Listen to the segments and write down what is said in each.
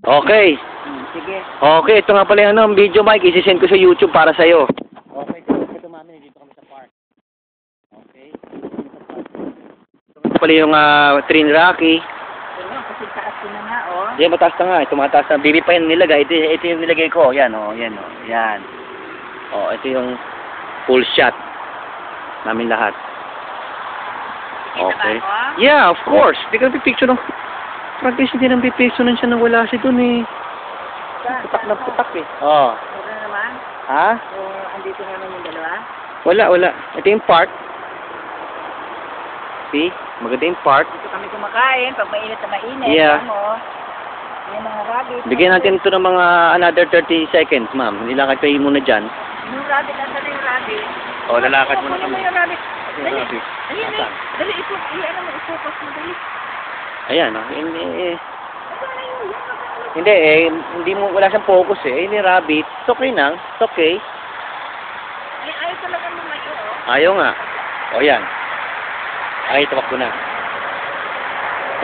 Okay. Sige. Okay, ito nga pala yung ano, video, Mike. Isi-send ko sa YouTube para sa'yo. Okay, ito mami. Dito kami sa park. Okay. Ito pala yung Trin Rocky. Ayun, kasi taas ko na nga, oh. Yan, mataas na nga. Ito mataas na. Baby pa yung nilagay. Ito yung nilagay ko. Yan, oh. Yan, oh. Yan. Oh, ito yung full shot namin lahat. Okay. Yeah, of course. Hindi ka pipicture ng... Practice hindi nang pipicture nun siya nang wala siya dun eh. Putak na putak eh. Oo. Ano naman? Ha? Yung andito naman yung dalawa? Wala. Ito yung park. See? Maganda yung park. Dito kami kumakain. Pag mainit na mainit. Yeah. Ano? Yung mga rabbit. Bigyan natin ito ng mga another 30 seconds, ma'am. Nilakad kayo muna dyan. Yung rabbit, nasa na yung rabbit? O, lalakad muna Kunin kami. mo yung rabbit. Dali. Rabbit. Dali, dali. Dali, ano mo, i-focus mo, dali. Ayan, oh. Hindi hindi mo, wala siyang focus eh. Ini rabbit. It's okay lang. It's okay. Ay, ayaw talaga lumayo, oh. Ayaw nga. O, yan. Ay, tawak ko na.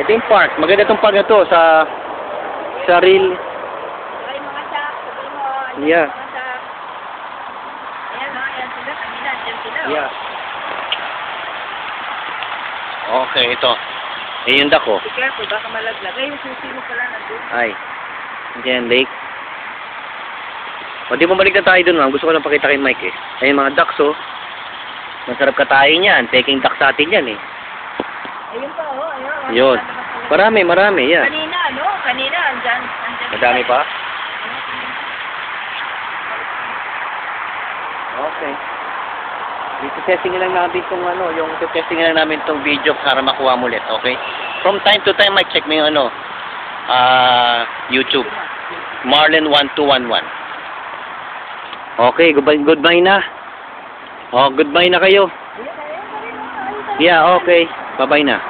Ito yung park. Maganda itong park na to sa real. Ay, mga chak, sabihin mo. Ayan, Yeah. mga chak. Ayan, no? Ayan sila. Kanina, andyan sila, oh. Yeah. Okay, ito. Eh, yung dako. Be careful, baka malaglag. Ay, yung susi mo pala nandun. Ay. Diyan, lake. O, di bumalik na tayo dun, ma'am. Gusto ko lang pakita kay Mike eh. Ay, mga ducks, oh. Masarap katayin yan. Peking duck sa atin yan eh. Ayun pa, oh. Ayun. Yun. Marami, yan. Kanina, ano? Kanina, andyan. Madami pa? Okay. Testing lang namin itong ano, yung testing lang namin itong video para makuha mo ulit, okay? From time to time, Mike, check mo yung ano, YouTube. Marlin1211. Okay, goodbye na. Oh, goodbye na kayo. Yeah, okay. Bye-bye na.